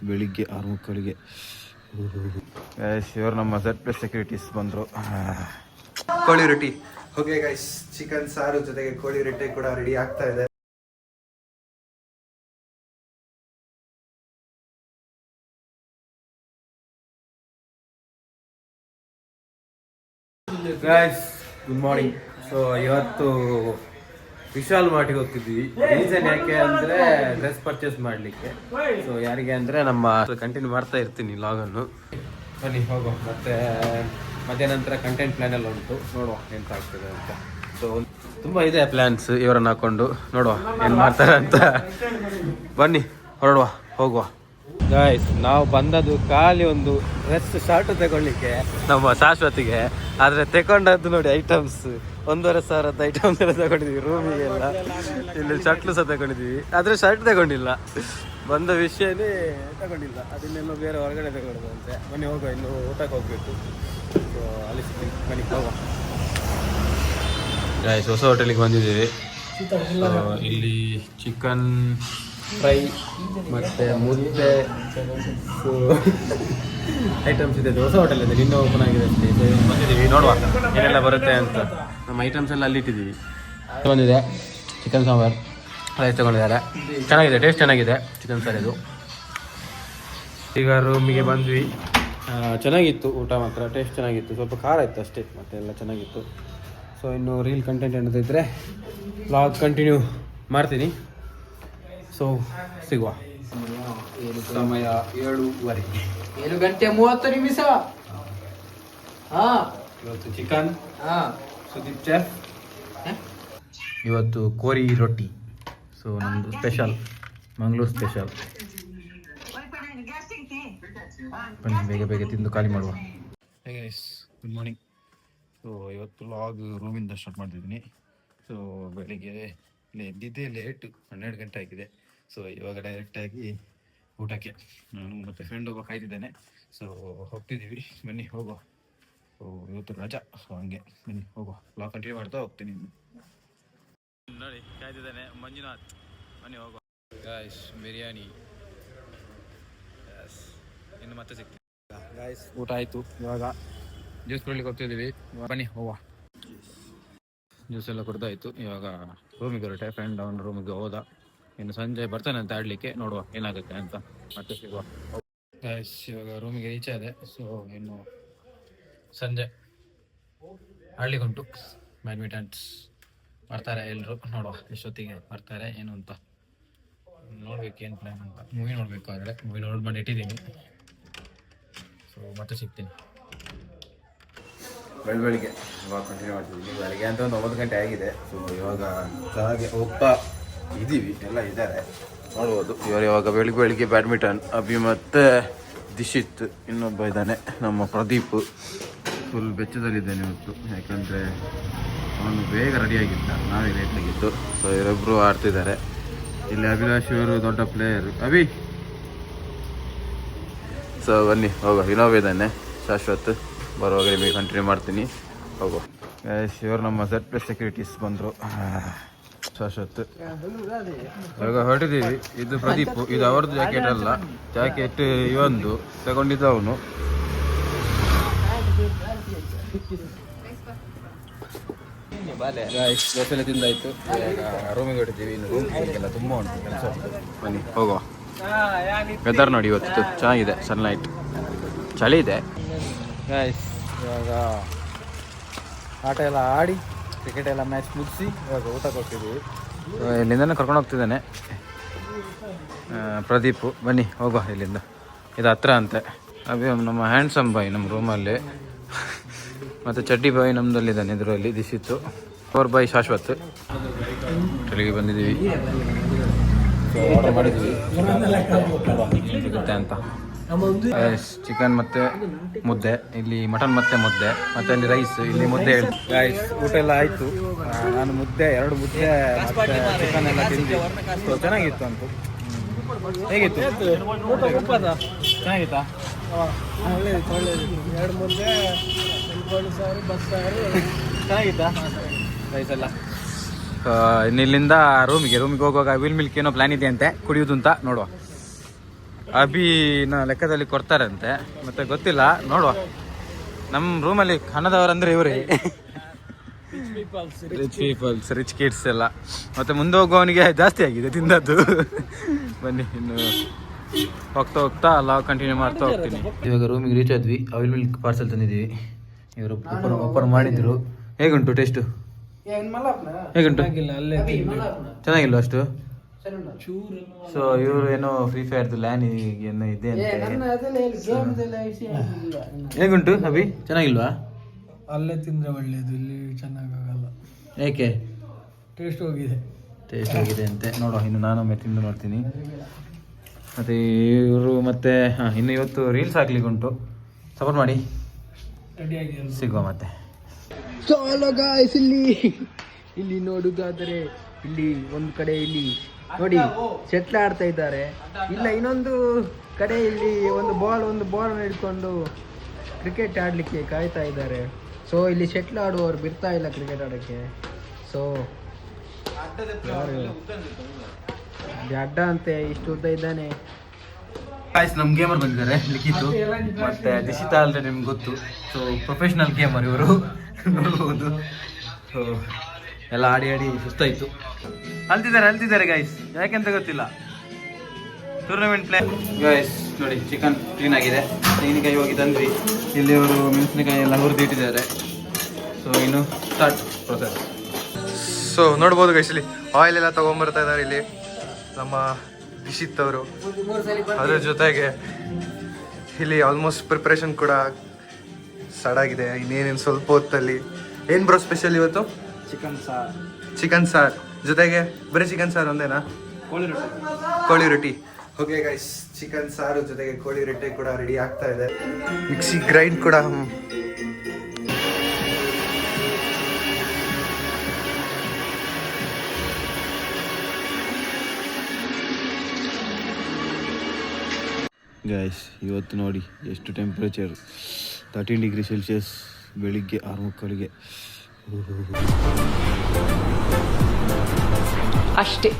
ಬೆಳಿಗ್ಗೆ 6:30 ಇವರು ನಮ್ಮ Z+ ಸೆಕ್ಯೂರಿಟೀಸ್ ಬಂದರು. ಕೋಳಿ ರೊಟ್ಟಿ ಓಕೆ ಗೈಸ್, ಚಿಕನ್ ಸಾರು ಜೊತೆಗೆ ಕೋಳಿ ರೊಟ್ಟಿ ಕೂಡ ರೆಡಿ ಆಗ್ತಾ ಇದೆ. Guys good morning. ಸೊ ಇವತ್ತು ವಿಶಾಲ್ ಮಾರ್ಟಿಗೆ ಹೋಗ್ತಿದ್ವಿ. ರೀಸನ್ ಯಾಕೆ ಅಂದರೆ ಡ್ರೆಸ್ ಪರ್ಚೇಸ್ ಮಾಡಲಿಕ್ಕೆ. ಸೊ ಯಾರಿಗೆ ಅಂದರೆ ನಮ್ಮ ಕಂಟಿನ್ಯೂ ಮಾಡ್ತಾ ಇರ್ತೀನಿ ಲಾಗನ್ನು. ಬನ್ನಿ ಹೋಗೋ. ಮತ್ತು ಮಧ್ಯಾಹ್ನ ಕಂಟೆಂಟ್ ಪ್ಲ್ಯಾನ್ ಎಲ್ಲ ಉಂಟು, ನೋಡುವ ಎಂತ ಆಗ್ತದೆ ಅಂತ. ಸೊ ತುಂಬ ಇದೆ ಪ್ಲ್ಯಾನ್ಸ್ ಇವರನ್ನು ಹಾಕ್ಕೊಂಡು, ನೋಡುವ ಏನು ಮಾಡ್ತಾರೆ ಅಂತ. ಬನ್ನಿ ಹೊರಡುವ, ಹೋಗುವ. ಗಾಯ್ಸ್ ನಾವು ಬಂದದ್ದು ಖಾಲಿ ಒಂದು ಡ್ರೆಸ್ ಶರ್ಟ್ ತಗೊಳ್ಳಿಕ್ಕೆ ನಮ್ಮ ಶಾಶ್ವತಿಗೆ. ಆದರೆ ತಗೊಂಡದ್ದು ನೋಡಿ ಐಟಮ್ಸ್ 1,500 ಐಟಮ್ಸ್ ಎಲ್ಲ ತಗೊಂಡಿದ್ವಿ ರೂಮಿಗೆಲ್ಲ. ಇಲ್ಲಿ ಶರ್ಟ್ಲು ಸಹ ತಗೊಂಡಿದ್ವಿ, ಆದರೆ ಶರ್ಟ್ ತಗೊಂಡಿಲ್ಲ. ಬಂದ ವಿಷಯನೇ ತಗೊಂಡಿಲ್ಲ, ಅದನ್ನೆಲ್ಲ ಬೇರೆ ಹೊರಗಡೆ ತಗೊಂಡಂತೆ. ಬನ್ನಿ ಹೋಗುವ, ಇನ್ನು ಊಟಕ್ಕೆ ಹೋಗ್ಬೇಕು. ಸೊ ಅಲ್ಲಿ ಬನ್ನಿ ಹೋಗುವ. ಗಾಯ್ಸ್ ಹೊಸ ಹೋಟೆಲಿಗೆ ಬಂದಿದ್ದೀವಿ. ಇಲ್ಲಿ ಚಿಕನ್ ಫ್ರೈ ಮತ್ತು ಮುದ್ದೆ ಐಟಮ್ಸ್ ಇದೆ. ಹೊಸ ಹೋಟೆಲ್ ಇದೆ, ನಿನ್ನೆ ಓಪನ್ ಆಗಿದೆ ಅಷ್ಟೇ. ಬಂದಿದ್ದೀವಿ, ನೋಡುವ ಏನೆಲ್ಲ ಬರುತ್ತೆ ಅಂತ. ನಮ್ಮ ಐಟಮ್ಸ್ ಎಲ್ಲ ಅಲ್ಲಿ ಇಟ್ಟಿದ್ದೀವಿ. ಬಂದಿದೆ ಚಿಕನ್ ಸಾಂಬಾರ್, ರೈಸ್ ತಗೊಂಡಿದ್ದಾರೆ. ಚೆನ್ನಾಗಿದೆ, ಟೇಸ್ಟ್ ಚೆನ್ನಾಗಿದೆ ಚಿಕನ್ ಸಾರ್ ಇದು. ಈಗ ರೂಮಿಗೆ ಬಂದ್ವಿ. ಚೆನ್ನಾಗಿತ್ತು ಊಟ, ಮಾತ್ರ ಟೇಸ್ಟ್ ಚೆನ್ನಾಗಿತ್ತು. ಸ್ವಲ್ಪ ಖಾರ ಇತ್ತು ಅಷ್ಟೇ, ಮತ್ತೆ ಎಲ್ಲ ಚೆನ್ನಾಗಿತ್ತು. ಸೊ ಇನ್ನು ರೀಲ್ ಕಂಟೆಂಟ್ ಏನಾದಿದ್ರೆ ವ್ಲಾಗ್ ಕಂಟಿನ್ಯೂ ಮಾಡ್ತೀನಿ. ಸೊ ಸಿಗುವ. ಸಮಯ 7:30, 7:30. ಇವತ್ತು ಚಿಕನ್, ಸುದೀಪ್ ಚೆಫ್. ಇವತ್ತು ಕೋರಿ ರೊಟ್ಟಿ. ಸೊ ನಮ್ಮದು ಸ್ಪೆಷಲ್, ಮಂಗಳೂರು ಸ್ಪೆಷಲ್. ಬನ್ನಿ ಬೇಗ ಬೇಗ ತಿಂದು ಖಾಲಿ ಮಾಡುವ. Good morning. ಸೊ ಇವತ್ತು ಲಾಗ್ ರೂಮಿಂದ ಸ್ಟಾರ್ಟ್ ಮಾಡ್ತಿದ್ದೀನಿ. ಸೊ ಬೆಳಿಗ್ಗೆ ಎದ್ದಿದ್ದೇ ಲೇಟು, 12 ಗಂಟೆ ಆಗಿದೆ. ಸೊ ಇವಾಗ ಡೈರೆಕ್ಟಾಗಿ ಊಟಕ್ಕೆ ನಾನು ಮತ್ತು ಫ್ರೆಂಡ್ ಒಬ್ಬ ಕಾಯ್ತಿದ್ದೇನೆ. ಸೊ ಹೋಗ್ತಿದ್ದೀವಿ, ಬನ್ನಿ ಹೋಗುವ. ಸೊ ಇವತ್ತು ರಜಾ, ಸೊ ಹಂಗೆ ಬನ್ನಿ ಹೋಗುವ. ಲಾಗ್ ಕಂಟಿನ್ಯೂ ಮಾಡ್ತಾ ಹೋಗ್ತೀನಿ. ನೋಡಿ ಕಾಯ್ತಿದ್ದೇನೆ ಮಂಜುನಾಥ್, ಬನ್ನಿ ಹೋಗುವ. ಗಾಯ್ಸ್ ಬಿರಿಯಾನಿ, ಇನ್ನು ಮತ್ತೆ ಸಿಗ್ತೀವಿ. ಗಾಯ್ಸ್ ಊಟ ಆಯಿತು, ಇವಾಗ ಜ್ಯೂಸ್ ಕುಡಿಲಿಕ್ಕೆ ಹೋಗ್ತಿದ್ದೀವಿ. ಬನ್ನಿ ಹೋಗುವ. ಜ್ಯೂಸ್ ಎಲ್ಲ ಕುಡ್ದಾಯಿತು. ಇವಾಗ ರೂಮಿಗೆ ಹೊರಟೆ. ಫ್ರೆಂಡ್ ಅವನ ರೂಮಿಗೆ ಹೋದ. ಇನ್ನು ಸಂಜೆ ಬರ್ತಾನೆ ಅಂತ ಆಡಲಿಕ್ಕೆ, ನೋಡುವ ಏನಾಗುತ್ತೆ ಅಂತ. ಮತ್ತೆ ಸಿಗುವ. ಗಾಯ್ಸ್ ಇವಾಗ ರೂಮಿಗೆ ರೀಚ್ ಆದೆ. ಸೊ ಇನ್ನು ಸಂಜೆ ಆಡ್ಲಿಕ್ಕೆ ಉಂಟು. ಬ್ಯಾಡ್ಮಿಂಟನ್ಸ್ ಬರ್ತಾರೆ ಎಲ್ಲರೂ, ನೋಡುವ ಎಷ್ಟೊತ್ತಿಗೆ ಬರ್ತಾರೆ ಏನು ಅಂತ. ನೋಡ್ಬೇಕು ಏನು ಪ್ಲ್ಯಾನ್ ಅಂತ. ಮೂವಿ ನೋಡಬೇಕು, ಆದರೆ ಮೂವಿ ನೋಡ್ಬಂದು ಇಟ್ಟಿದ್ದೀನಿ. ಸೊ ಮತ್ತೆ ಸಿಗ್ತೀನಿ. ಬೆಳಿಗ್ಗೆ ಇವಾಗ ಕಂಟಿನ್ಯೂ ಮಾಡ್ತಿದ್ದೀವಿ. ಬೆಳಿಗ್ಗೆ ಅಂತ ಒಂದು 9 ಗಂಟೆ ಆಗಿದೆ. ಸೊ ಇವಾಗ ಚೆನ್ನಾಗಿ ಹೋಗ್ತಾ ಇದ್ದೀವಿ, ಎಲ್ಲ ಇದ್ದಾರೆ ನೋಡ್ಬೋದು. ಇವರು ಇವಾಗ ಬೆಳಿಗ್ಗೆ ಬ್ಯಾಡ್ಮಿಂಟನ್. ಅಭಿ ಮತ್ತು ದಿಶಿತ್, ಇನ್ನೊಬ್ಬ ಇದ್ದಾನೆ ನಮ್ಮ ಪ್ರದೀಪ್. ಫುಲ್ ಬೆಚ್ಚದಲ್ಲಿದ್ದಾನೆ ಇವತ್ತು, ಯಾಕಂದರೆ ಅವನು ಬೇಗ ರೆಡಿಯಾಗಿದ್ದ, ನಾವೇ ಲೇಟಾಗಿದ್ದು. ಸೊ ಇವರೊಬ್ಬರು ಆಡ್ತಿದ್ದಾರೆ. ಇಲ್ಲಿ ಅಭಿಲಾಷ್ ಇವರು ದೊಡ್ಡ ಪ್ಲೇಯರು. ಅಭಿ, ಸೊ ಬನ್ನಿ ಹೋಗೋ. ಇನ್ನೊಬ್ಬ ಇದ್ದಾನೆ ಶಾಶ್ವತ್, ಬರುವಾಗ ನಿಮಗೆ ಕಂಟಿನ್ಯೂ ಮಾಡ್ತೀನಿ, ಹೋಗೋ. ಇವರು ನಮ್ಮ Z+ ಸೆಕ್ಯೂರಿಟೀಸ್ ಬಂದರು. ಶಾಶ್ವತ್ ಇವಾಗ ಹೊರಟಿದ್ದೀವಿ. ಇದು ಪ್ರದೀಪ್, ಇದು ಅವ್ರದ್ದು ಜಾಕೆಟ್ ಅಲ್ಲ, ಜಾಕೆಟ್ ಇವೊಂದು ತಗೊಂಡಿದ್ದ ಅವನು. ದೋಸೆಲ್ಲ ತಿಂದಾಯಿತು. ಇವಾಗ ರೂಮಿಗೆ ಹೊರಟಿದ್ದೀವಿ. ಇನ್ನು ರೂಮ್ಗೆಲ್ಲ ತುಂಬ ಉಂಟು ಕೆಲಸ ಉಂಟು. ಬನ್ನಿ ಹೋಗುವ. ವೆದರ್ ನೋಡಿ ಇವತ್ತು ಚೆನ್ನಾಗಿದೆ, ಸನ್ಲೈಟ್, ಚಳಿ ಇದೆ. ಗಾಯ್ಸ್ ಇವಾಗ ಆಟ ಎಲ್ಲ ಆಡಿ ಕ್ರಿಕೆಟ್ ಎಲ್ಲ ಮ್ಯಾಚ್ ಮುಗಿಸಿ ಇವಾಗ ಊಟಕ್ಕೆ ಹೋಗ್ತಿದ್ದೀವಿ. ಇಲ್ಲಿಂದನೇ ಕರ್ಕೊಂಡು ಹೋಗ್ತಿದ್ದಾನೆ ಪ್ರದೀಪ್. ಬನ್ನಿ ಹೋಗುವ ಇಲ್ಲಿಂದ, ಇದು ಹತ್ರ ಅಂತೆ. ಅಭಿ ನಮ್ಮ ಹ್ಯಾಂಡ್ಸಮ್ ಬಾಯ್ ನಮ್ಮ ರೂಮಲ್ಲಿ, ಮತ್ತು ಚಡ್ಡಿ ಬಾಯ್ ನಮ್ಮದಲ್ಲಿದ್ದಾನೆ ಇದರಲ್ಲಿ ದಿಶಿತ್ತು. 4 ಬಾಯ್ ಶಾಶ್ವತ್. ಹೋಟೆಲಿಗೆ ಬಂದಿದ್ದೀವಿ. ಸೊ ಆರ್ಡರ್ ಮಾಡಿದ್ದೀವಿ, ಸಿಗುತ್ತೆ ಅಂತ. ಚಿಕನ್ ಮತ್ತು ಮುದ್ದೆ, ಇಲ್ಲಿ ಮಟನ್ ಮತ್ತು ಮುದ್ದೆ, ಮತ್ತು ಅಲ್ಲಿ ರೈಸ್, ಇಲ್ಲಿ ಮುದ್ದೆ. ಗಾಯ್ಸ್ ಊಟ ಎಲ್ಲ ಆಯಿತು. ನಾನು ಮುದ್ದೆ 2 ಮುದ್ದೆ ಮತ್ತು ಚಿಕನ್ ಎಲ್ಲ ತಿಂದು. ಸೊ ಚೆನ್ನಾಗಿತ್ತು ಅಂತು. ಹೇಗಿತ್ತು? ಚೆನ್ನಾಗಿತ್ತಾ? ಒಳ್ಳೆಯದು. 2 ಮುದ್ದೆ, ಸಾರು, ಬಸ್ಸಾರು, ಚೆನ್ನಾಗಿತ್ತಾ ರೈಸ್ ಎಲ್ಲ? ಇನ್ನು ಇಲ್ಲಿಂದ ರೂಮಿಗೆ ಹೋಗುವಾಗ ವಿಲ್ ಮಿಲ್ಕ್ ಏನೋ ಪ್ಲ್ಯಾನ್ ಇದೆ ಅಂತೆ, ಕುಡಿಯೋದು ಅಂತ. ನೋಡುವ ಅಭಿನ ಲೆಕ್ಕದಲ್ಲಿ ಕೊಡ್ತಾರಂತೆ, ಮತ್ತೆ ಗೊತ್ತಿಲ್ಲ, ನೋಡುವ. ನಮ್ಮ ರೂಮಲ್ಲಿ ಹಣದವರಂದ್ರೆ ಇವರೇ, ರಿಚ್ ಪೀಪಲ್ಸ್, ರಿಚ್ ಕಿಡ್ಸ್ ಎಲ್ಲ. ಮತ್ತೆ ಮುಂದೆ ಹೋಗುವವನಿಗೆ ಜಾಸ್ತಿ ಆಗಿದೆ ತಿಂದದ್ದು. ಬನ್ನಿ ಇನ್ನು ಹೋಗ್ತಾ ಹೋಗ್ತಾ ಲಾಗ್ ಕಂಟಿನ್ಯೂ ಮಾಡ್ತಾ ಹೋಗ್ತೀನಿ. ಇವಾಗ ರೂಮಿಗೆ ರೀಚ್ ಆದ್ವಿ. ಆಯಿಲ್ ಮಿಲ್ಕ್ ಪಾರ್ಸೆಲ್ ತಂದಿದ್ದೀವಿ. ಇವರು ಓಪನ್ ಮಾಡಿದ್ರು. ಹೇಗುಂಟು ಟೇಸ್ಟು? ಹೇಗುಂಟು? ಚೆನ್ನಾಗಿಲ್ಲ ಅಷ್ಟು. ಸೊ ಇವರು ಏನೋ ಫ್ರೀ ಫೈರ್ದು ಲ್ಯಾನ್ ಏನೋ ಇದೆ ಅಂತ. ಹೇಗುಂಟು ಅಭಿ? ಚೆನ್ನಾಗಿಲ್ವಾ? ಅಲ್ಲೇ ತಿಂದ್ರೆ ಒಳ್ಳೇದು, ಇಲ್ಲಿ ಚೆನ್ನಾಗಾಗಲ್ಲ. ಏಕೆ? ಟೇಸ್ಟ್ ಹೋಗಿದೆ. ಟೇಸ್ಟ್ ಆಗಿದೆ ಅಂತೆ. ನೋಡುವ, ಇನ್ನು ನಾನೊಮ್ಮೆ ತಿಂದು ನೋಡ್ತೀನಿ. ಮತ್ತು ಇವರು ಮತ್ತೆ ಇನ್ನು ಇವತ್ತು ರೀಲ್ಸ್ ಹಾಕ್ಲಿಕ್ಕೆ ಉಂಟು, ಸಪೋರ್ಟ್ ಮಾಡಿ. ಸಿಗುವ ಮತ್ತೆ. ಚಲೋ ಗಾಯ್ಸ್, ಇಲ್ಲಿ ನೋಡುವುದಾದರೆ ಇಲ್ಲಿ ಒಂದು ಕಡೆ ಇಲ್ಲಿ ನೋಡಿ ಶಟ್ಲ್ ಆಡ್ತಾ ಇದ್ದಾರೆ. ಇಲ್ಲ ಇನ್ನೊಂದು ಕಡೆ ಇಲ್ಲಿ ಒಂದು ಬಾಲ್ ಹಿಡ್ಕೊಂಡು ಕ್ರಿಕೆಟ್ ಆಡಲಿಕ್ಕೆ ಕಾಯ್ತಾ ಇದ್ದಾರೆ. ಸೊ ಇಲ್ಲಿ ಶಟ್ಲ್ ಆಡುವವರು ಬಿಡ್ತಾ ಇಲ್ಲ ಕ್ರಿಕೆಟ್ ಆಡೋಕ್ಕೆ. ಸೊ ಅಡ್ಡ ಅಂತೆ, ಇಷ್ಟು ಉದ್ದ ಇದ್ದಾನೆ. ನಮ್ಮ ಗೇಮರ್ ಬಂದಿದ್ದಾರೆ, ಲಿಖಿತು ಮತ್ತೆ ದಿಶಿತಾ ಅಲ್ರೆ ನಿಮ್ಗೆ ಗೊತ್ತು. ಸೊ ಪ್ರೊಫೆಷ್ನಲ್ ಗೇಮರ್ ಇವರು, ನೋಡ್ಬೋದು. ಸೊ ಎಲ್ಲ ಆಡಿ ಸುಸ್ತಾಯಿತು. ಅಲ್ತಿದ್ದಾರೆ ಗೈಸ್, ಯಾಕೆಂತ ಗೊತ್ತಿಲ್ಲ. Tournament play guys. ನೋಡಿ ಚಿಕನ್ ಕ್ಲೀನ್ ಆಗಿದೆ, ತೆಂಗಿನಕಾಯಿ ಹೋಗಿ ತಂದ್ವಿ. ಇಲ್ಲಿ ಅವರು ಮೆಣಸಿನಕಾಯಿ ಎಲ್ಲ ಹುರಿದಿಟ್ಟಿದ್ದಾರೆ. ಸೊ ಇನ್ನು ಸ್ಟಾರ್ಟ್ ಪ್ರೊಸೆಸ್. ಸೊ ನೋಡ್ಬೋದು ಗೈಸ್, ಇಲ್ಲಿ ಆಯಿಲ್ ಎಲ್ಲ ತೊಗೊಂಬರ್ತಾ ಇದ್ದಾರೆ ಇಲ್ಲಿ ನಮ್ಮ ದಿಶಿತ್ ಅವರು. ಅದ್ರ ಜೊತೆಗೆ ಇಲ್ಲಿ ಆಲ್ಮೋಸ್ಟ್ ಪ್ರಿಪ್ರೇಷನ್ ಕೂಡ ಸ್ಟಾರ್ಟ್ ಆಗಿದೆ. ಇನ್ನೇನೇನು ಸ್ವಲ್ಪ ಹೊತ್ತಲ್ಲಿ. ಏನು ಬ್ರೋ ಸ್ಪೆಷಲ್ ಇವತ್ತು? ಚಿಕನ್ ಸಾರ್ ಜೊತೆಗೆ ಬರೀ ಚಿಕನ್ ಸಾರು ಒಂದೇನಾ? ಕೋಳಿ ರೊಟ್ಟಿ. ಓಕೆ ಗೈಸ್, ಚಿಕನ್ ಸಾರು ಜೊತೆಗೆ ಕೋಳಿ ರೊಟ್ಟಿ ಕೂಡ ರೆಡಿ ಆಗ್ತಾ ಇದೆ. ಮಿಕ್ಸಿ ಗ್ರೈಂಡ್ ಕೂಡ ಗೈಸ್. ಇವತ್ತು ನೋಡಿ ಎಷ್ಟು ಟೆಂಪ್ರೇಚರ್, 13 ಡಿಗ್ರಿ ಸೆಲ್ಸಿಯಸ್ ಬೆಳಿಗ್ಗೆ 6:30ಗೆ. ಅಷ್ಟೇ.